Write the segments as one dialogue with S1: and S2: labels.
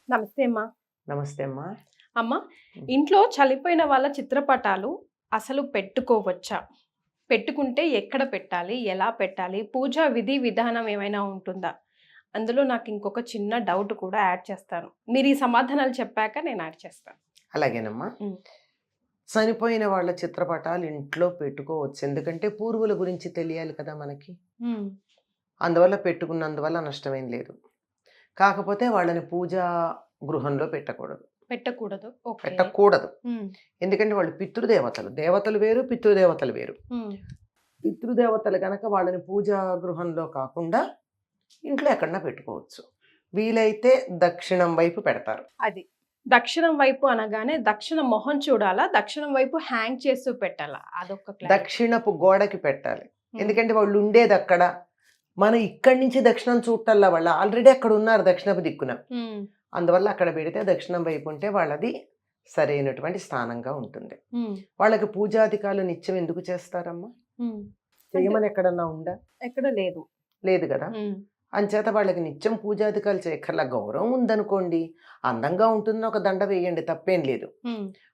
S1: నమస్తే అమ్మా.
S2: నమస్తే అమ్మా.
S1: అమ్మ, ఇంట్లో చనిపోయిన వాళ్ళ చిత్రపటాలు అసలు పెట్టుకోవచ్చా? పెట్టుకుంటే ఎక్కడ పెట్టాలి? ఎలా పెట్టాలి? పూజా విధి విధానం ఏమైనా ఉంటుందా? అందులో నాకు ఇంకొక చిన్న డౌట్ కూడా యాడ్ చేస్తాను. మీరు ఈ సమాధానాలు చెప్పాక నేను యాడ్ చేస్తాను.
S2: అలాగేనమ్మా. చనిపోయిన వాళ్ళ చిత్రపటాలు ఇంట్లో పెట్టుకోవచ్చు, ఎందుకంటే పూర్వుల గురించి తెలియాలి కదా మనకి. అందువల్ల పెట్టుకున్నందువల్ల నష్టమేం లేదు. కాకపోతే వాళ్ళని పూజా గృహంలో పెట్టకూడదు. పెట్టకూడదు ఎందుకంటే వాళ్ళు పితృదేవతలు. దేవతలు వేరు, పితృదేవతలు వేరు. పితృదేవతలు కనుక వాళ్ళని పూజా గృహంలో కాకుండా ఇంట్లో ఎక్కడన్నా పెట్టుకోవచ్చు. వీలైతే దక్షిణం వైపు పెడతారు.
S1: అది దక్షిణం వైపు అనగానే దక్షిణ మొహం చూడాలా, దక్షిణం వైపు హ్యాంగ్ చేస్తూ పెట్టాలా? అదొక
S2: దక్షిణపు గోడకి పెట్టాలి. ఎందుకంటే వాళ్ళు ఉండేది అక్కడ. మనం ఇక్కడి నుంచి దక్షిణం చూడటల్లా, వాళ్ళు ఆల్రెడీ అక్కడ ఉన్నారు దక్షిణపు దిక్కున. అందువల్ల అక్కడ పెడితే దక్షిణం వైపు ఉంటే వాళ్ళది సరైనటువంటి స్థానంగా ఉంటుంది. వాళ్ళకి పూజాధికాలు నిత్యం ఎందుకు చేస్తారమ్మా? చేయమని ఎక్కడన్నా ఉందా?
S1: ఎక్కడ లేదు.
S2: లేదు కదా. అంచేత వాళ్ళకి నిత్యం పూజాధికాలు చేయక్కర్లా. గౌరవం ఉందనుకోండి, అందంగా ఉంటుందని ఒక దండ వేయండి, తప్పేం లేదు.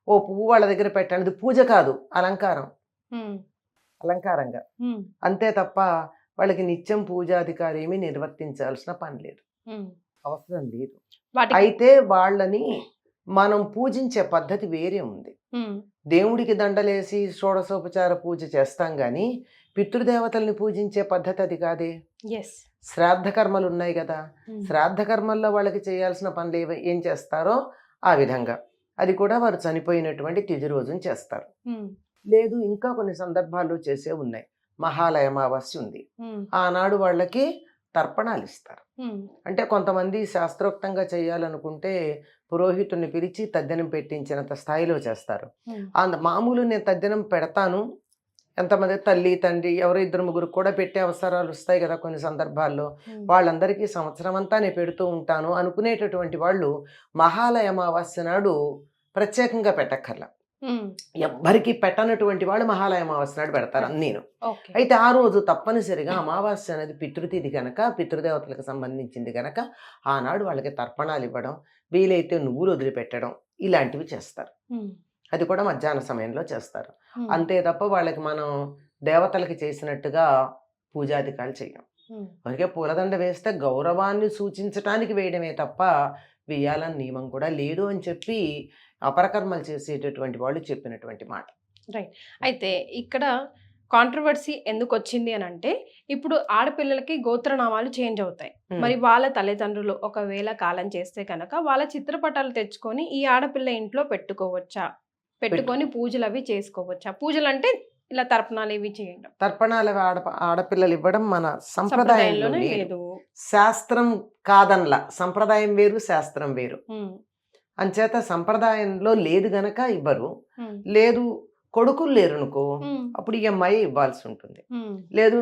S2: ఓ పువ్వు వాళ్ళ దగ్గర పెట్టండి, అది పూజ కాదు, అలంకారం. అలంకారంగా అంతే తప్ప వాళ్ళకి నిత్యం పూజాధికారి ఏమీ నిర్వర్తించాల్సిన పని లేదు, అవసరం లేదు. అయితే వాళ్ళని మనం పూజించే పద్ధతి వేరే ఉంది. దేవుడికి దండలేసి షోడశోపచార పూజ చేస్తాం గాని పితృదేవతల్ని పూజించే పద్ధతి అది కాదే. శ్రాద్ధ కర్మలు ఉన్నాయి కదా, శ్రాద్ధ కర్మల్లో వాళ్ళకి చేయాల్సిన పనులు ఏం చేస్తారో ఆ విధంగా అది కూడా వారు చనిపోయినటువంటి తిథి రోజున చేస్తారు. లేదు, ఇంకా కొన్ని సందర్భాల్లో చేసే ఉన్నాయి. మహాలయ అమావాస్య ఉంది, ఆనాడు వాళ్ళకి తర్పణాలు ఇస్తారు. అంటే కొంతమంది శాస్త్రోక్తంగా చేయాలనుకుంటే పురోహితుడిని పిలిచి తద్దినం పెట్టించినంత స్థాయిలో చేస్తారు. మామూలు నేను తద్దినం పెడతాను, ఎంతమంది తల్లి తండ్రి ఎవరో ఇద్దరు ముగ్గురు కూడా పెట్టే అవసరాలు వస్తాయి కదా కొన్ని సందర్భాల్లో, వాళ్ళందరికీ సంవత్సరం అంతా నేను పెడుతూ ఉంటాను అనుకునేటటువంటి వాళ్ళు మహాలయ అమావాస్య నాడు ప్రత్యేకంగా పెట్టక్కర్లా. ఎవ్వరికి పెట్టనటువంటి వాళ్ళు మహాలయ అమావాస్య నాడు పెడతారు నేను. అయితే ఆ రోజు తప్పనిసరిగా అమావాస్య అనేది పితృతిథి కనుక, పితృదేవతలకు సంబంధించింది కనుక ఆనాడు వాళ్ళకి తర్పణాలు ఇవ్వడం, వీలైతే నువ్వులు వదిలిపెట్టడం ఇలాంటివి చేస్తారు. అది కూడా మధ్యాహ్న సమయంలో చేస్తారు. అంతే తప్ప వాళ్ళకి మనం దేవతలకి చేసినట్టుగా పూజాధికాలు చేయం. అందుకే పూలదండ వేస్తే గౌరవాన్ని సూచించటానికి వేయడమే తప్ప వేయాలని నియమం కూడా లేదు అని చెప్పి అపరకర్మలు చేసేటటువంటి వాళ్ళు చెప్పినటువంటి మాట.
S1: రైట్. అయితే ఇక్కడ కాంట్రవర్సీ ఎందుకు వచ్చింది అని అంటే, ఇప్పుడు ఆడపిల్లలకి గోత్రనామాలు చేంజ్ అవుతాయి. మరి వాళ్ళ తల్లిదండ్రులు ఒకవేళ కాలం చేస్తే కనుక వాళ్ళ చిత్రపటాలు తెచ్చుకొని ఈ ఆడపిల్ల ఇంట్లో పెట్టుకోవచ్చా? పెట్టుకొని పూజలు అవి చేసుకోవచ్చా? పూజలు అంటే ఇలా తర్పణాలు ఇవి చేయడం.
S2: తర్పణాలు ఆడపిల్లలు ఇవ్వడం మన సంప్రదాయంలో లేదు. శాస్త్రం కాదనలా, సంప్రదాయం వేరు శాస్త్రం వేరు. అంచేత సంప్రదాయంలో లేదు గనక ఇవ్వరు. లేదు, కొడుకులు లేరు అనుకో, అప్పుడు ఈ అమ్మాయి ఇవ్వాల్సి ఉంటుంది. లేదు,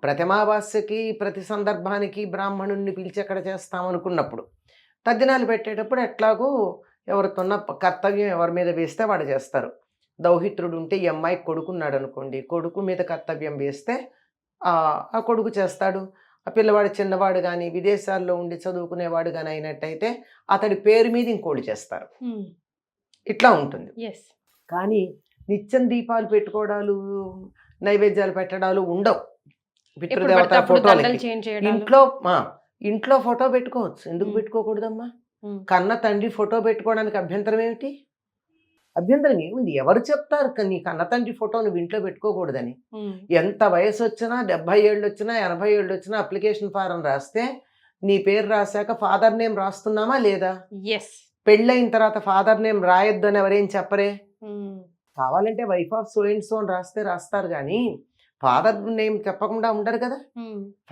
S2: ప్రతిమావాస్యకి ప్రతి సందర్భానికి బ్రాహ్మణుడిని పిలిచి ఎక్కడ చేస్తాం అనుకున్నప్పుడు తద్దినాలు పెట్టేటప్పుడు ఎట్లాగో ఎవరితోన్న కర్తవ్యం ఎవరి మీద వేస్తే వాడు చేస్తారు. దౌహిత్రుడు ఉంటే ఈ అమ్మాయికి కొడుకున్నాడు అనుకోండి, కొడుకు మీద కర్తవ్యం వేస్తే ఆ కొడుకు చేస్తాడు. ఆ పిల్లవాడు చిన్నవాడు కానీ విదేశాల్లో ఉండి చదువుకునేవాడు కానీ అయినట్టయితే అతడి పేరు మీద ఇంకోళ్ళు చేస్తారు. ఇట్లా ఉంటుంది. కానీ నిత్యం దీపాలు పెట్టుకోవడాలు, నైవేద్యాలు పెట్టడాలు ఉండవు. పితృదేవత ఫోటోలకి ఇంట్లో ఫోటో పెట్టుకోవచ్చు, ఎందుకు పెట్టుకోకూడదమ్మా? కన్న తండ్రి ఫోటో పెట్టుకోవడానికి అభ్యంతరం ఏమిటి? అభ్యంతరం ఏముంది? ఎవరు చెప్తారు నీ కన్న తండ్రి ఫోటో నువ్వు ఇంట్లో పెట్టుకోకూడదని? ఎంత వయసు వచ్చినా, 70 ఏళ్ళు వచ్చినా, 80 ఏళ్ళు వచ్చినా అప్లికేషన్ ఫారం రాస్తే నీ పేరు రాశాక ఫాదర్ నేమ్ రాస్తున్నామా లేదా? పెళ్ళైన తర్వాత ఫాదర్ నేమ్ రాయొద్దు అని ఎవరేం చెప్పరే. కావాలంటే wife of so and so అని రాస్తే రాస్తారు కానీ ఫాదర్ నేమ్ చెప్పకుండా ఉండరు కదా.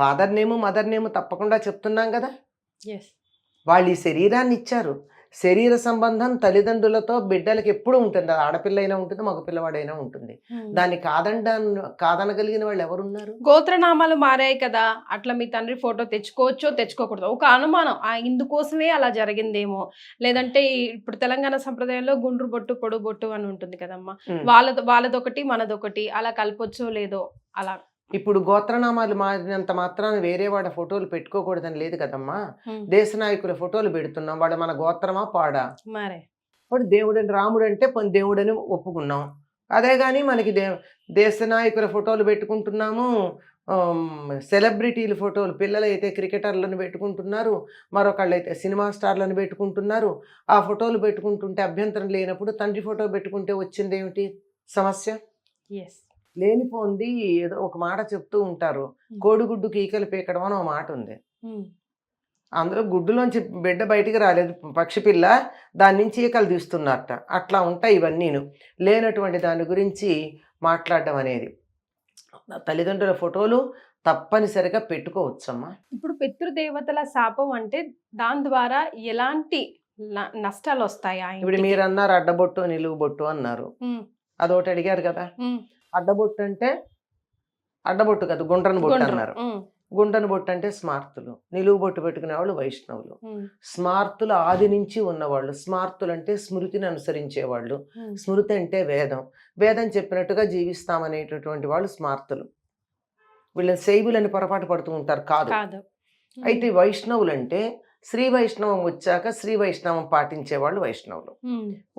S2: ఫాదర్ నేము మదర్ నేము తప్పకుండా చెప్తున్నాం కదా. వాళ్ళు ఈ శరీరాన్ని ఇచ్చారు, శరీర సంబంధం తల్లిదండ్రులతో బిడ్డలకి ఎప్పుడు ఉంటుంది. అది ఆడపిల్ల అయినా ఉంటుంది, మగ పిల్లవాడైనా ఉంటుంది. దాన్ని కాదనగలిగిన వాళ్ళు ఎవరున్నారు?
S1: గోత్రనామాలు మారాయి కదా, అట్లా మీ తండ్రి ఫోటో తెచ్చుకోవచ్చో తెచ్చుకోకూడదు ఒక అనుమానం. ఇందుకోసమే అలా జరిగిందేమో, లేదంటే ఇప్పుడు తెలంగాణ సంప్రదాయంలో గుండ్రు బొట్టు పొడు బొట్టు అని ఉంటుంది కదమ్మా, వాళ్ళదొకటి మనదొకటి అలా కలపొచ్చో లేదో అలా
S2: ఇప్పుడు గోత్రనామాలు మారినంత మాత్రాన వేరే వాడి ఫోటోలు పెట్టుకోకూడదని లేదు కదమ్మా. దేశ నాయకుల ఫోటోలు పెడుతున్నాం, వాడు మన గోత్రమా పాడా?
S1: మరే
S2: ఇప్పుడు దేవుడని రాముడు అంటే దేవుడని ఒప్పుకున్నాం. అదే కానీ మనకి దేశ నాయకుల ఫోటోలు పెట్టుకుంటున్నాము, సెలబ్రిటీల ఫోటోలు, పిల్లలు అయితే క్రికెటర్లను పెట్టుకుంటున్నారు, మరొకళ్ళు అయితే సినిమా స్టార్లను పెట్టుకుంటున్నారు. ఆ ఫోటోలు పెట్టుకుంటుంటే అభ్యంతరం లేనప్పుడు తండ్రి ఫోటో పెట్టుకుంటే వచ్చింది ఏమిటి సమస్య?
S1: ఎస్
S2: లేనిపోంది ఏదో ఒక మాట చెప్తూ ఉంటారు, కోడిగుడ్డు కీకలు పీకడం అని ఒక మాట ఉంది. అందులో గుడ్డులోంచి బిడ్డ బయటికి రాలేదు, పక్షి పిల్ల, దాని నుంచి ఈకలు తీస్తున్నట్ట. అట్లా ఉంటాయి ఇవన్నీను. లేనటువంటి దాని గురించి మాట్లాడడం అనేది. తల్లిదండ్రుల ఫోటోలు తప్పనిసరిగా పెట్టుకోవచ్చమ్మా.
S1: ఇప్పుడు పితృదేవతల శాపం అంటే దాని ద్వారా ఎలాంటి నష్టాలు వస్తాయి?
S2: ఇప్పుడు మీరు అన్నారు అడ్డబొట్టు నిలువు బొట్టు అన్నారు, అదొకటి అడిగారు కదా. అడ్డబొట్టు అంటే అడ్డబొట్టు కదా, గుండ్రని బొట్టు అన్నారు. గుండెను బొట్టు అంటే స్మార్తులు, నిలువు బొట్టు పెట్టుకునే వాళ్ళు వైష్ణవులు. స్మార్తులు ఆది నుంచి ఉన్నవాళ్ళు. స్మార్తులు అంటే స్మృతిని అనుసరించేవాళ్ళు. స్మృతి అంటే వేదం, వేదం చెప్పినట్టుగా జీవిస్తామనేటటువంటి వాళ్ళు స్మార్తులు. వీళ్ళని శైవులని పొరపాటు పడుతూ ఉంటారు, కాదు. అయితే వైష్ణవులు అంటే శ్రీ వైష్ణవం వచ్చాక శ్రీ వైష్ణవం పాటించే వాళ్ళు వైష్ణవులు.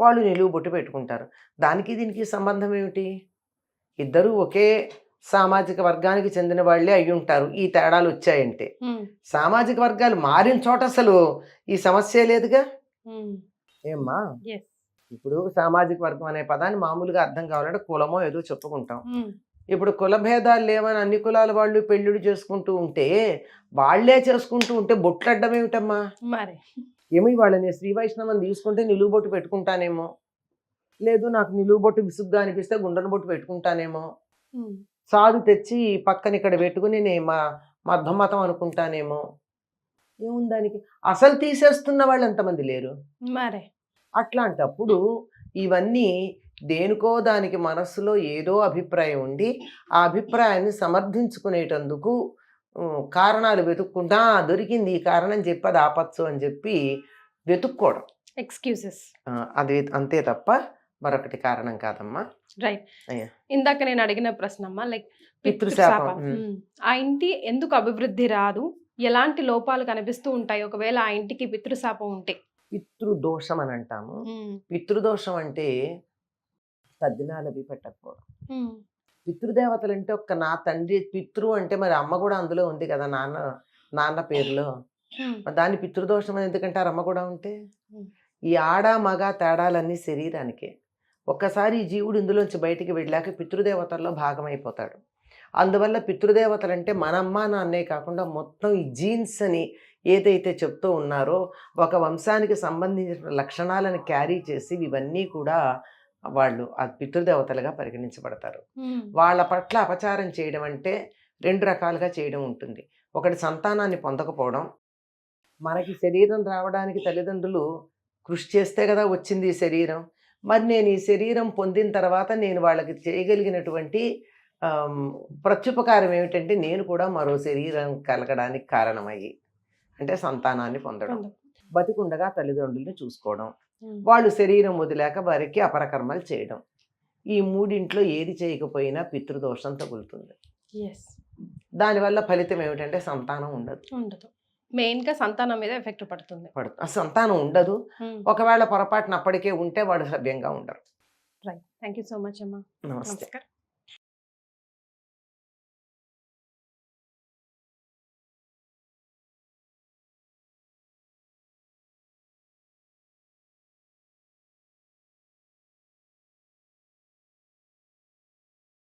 S2: వాళ్ళు నిలువు బొట్టు పెట్టుకుంటారు. దానికి దీనికి సంబంధం ఏమిటి? ఇద్దరూ ఒకే సామాజిక వర్గానికి చెందిన వాళ్ళే అయి ఉంటారు. ఈ తేడాలు వచ్చాయంటే సామాజిక వర్గాలు మారిన చోట అసలు ఈ సమస్య లేదుగా. ఏమ్మా, ఇప్పుడు సామాజిక వర్గం అనే పదాన్ని మామూలుగా అర్థం కావాలంటే కులమో ఏదో చెప్పుకుంటాం. ఇప్పుడు కుల భేదాలు లేవని అన్ని కులాల వాళ్ళు పెళ్ళిళ్ళు చేసుకుంటూ ఉంటే, వాళ్లే చేసుకుంటూ ఉంటే బొట్లడ్డం ఏమిటమ్మా? ఏమి వాళ్ళని శ్రీ వైష్ణవం తీసుకుంటే నిలువు బొట్టు పెట్టుకుంటానేమో, లేదు నాకు నిలువు బొట్టు విసుగ్గా అనిపిస్తే గుండెన బొట్టు పెట్టుకుంటానేమో, సాధు తెచ్చి పక్కన ఇక్కడ పెట్టుకుని నేను మా మతం అనుకుంటానేమో. ఏముందానికి? అసలు తీసేస్తున్న వాళ్ళు ఎంతమంది లేరు
S1: మరే.
S2: అట్లాంటప్పుడు ఇవన్నీ దేనికో దానికి మనస్సులో ఏదో అభిప్రాయం ఉండి ఆ అభిప్రాయాన్ని సమర్థించుకునేటందుకు కారణాలు వెతుక్కుంటా, దొరికింది ఈ కారణం చెప్పి అది ఆపచ్చు అని చెప్పి వెతుక్కోవడం,
S1: ఎక్స్క్యూజెస్.
S2: అది అంతే తప్ప మరొకటి కారణం కాదమ్మా.
S1: రైట్. ఇందాక నేను అడిగిన ప్రశ్న అమ్మా, లైక్
S2: పితృశాపం.
S1: ఆ ఇంటి ఎందుకు అభివృద్ధి రాదు, ఎలాంటి లోపాలు కనిపిస్తూ ఉంటాయి ఒకవేళ ఆ ఇంటికి పితృశాపం ఉంటే?
S2: పితృదోషం అని అంటాము. పితృదోషం అంటే తద్దినాలు అవి పెట్టకపోవడం. పితృదేవతలు అంటే ఒక్క నా తండ్రి పితృ అంటే మరి అమ్మ కూడా అందులో ఉంది కదా, నాన్న పేరులో. దాన్ని పితృదోషం అని ఎందుకంటారు అమ్మ కూడా ఉంటే? ఈ ఆడ మగ తేడాలన్నీ శరీరానికే. ఒక్కసారి ఈ జీవుడు ఇందులోంచి బయటికి వెళ్ళాక పితృదేవతల్లో భాగమైపోతాడు. అందువల్ల పితృదేవతలు అంటే మన అమ్మ నాన్నే కాకుండా మొత్తం ఈ జీన్స్ అని ఏదైతే చెప్తూ ఉన్నారో, ఒక వంశానికి సంబంధించిన లక్షణాలను క్యారీ చేసి ఇవన్నీ కూడా వాళ్ళు ఆ పితృదేవతలుగా పరిగణించబడతారు. వాళ్ళ పట్ల అపచారం చేయడం అంటే రెండు రకాలుగా చేయడం ఉంటుంది. ఒకటి సంతానాన్ని పొందకపోవడం. మనకి శరీరం రావడానికి తల్లిదండ్రులు కృషి చేస్తే కదా వచ్చింది ఈ శరీరం. మరి నేను ఈ శరీరం పొందిన తర్వాత నేను వాళ్ళకి చేయగలిగినటువంటి ప్రత్యుపకారం ఏమిటంటే నేను కూడా మరో శరీరం కలగడానికి కారణమయ్యి, అంటే సంతానాన్ని పొందడం, బతికుండగా తల్లిదండ్రుల్ని చూసుకోవడం, వాళ్ళు శరీరం వదిలేక వారికి అపరకర్మలు చేయడం. ఈ మూడింట్లో ఏది చేయకపోయినా పితృదోషం తగులుతుంది. దానివల్ల ఫలితం ఏమిటంటే సంతానం ఉండదు.
S1: మెయిన్గా సంతానం మీద ఎఫెక్ట్ పడుతుంది.
S2: సంతానం ఉండదు. ఒకవేళ పొరపాటున అప్పటికే ఉంటే వాడు సభ్యంగా ఉండరు.
S1: Right. Thank you so much అమ్మా.
S2: నమస్తే.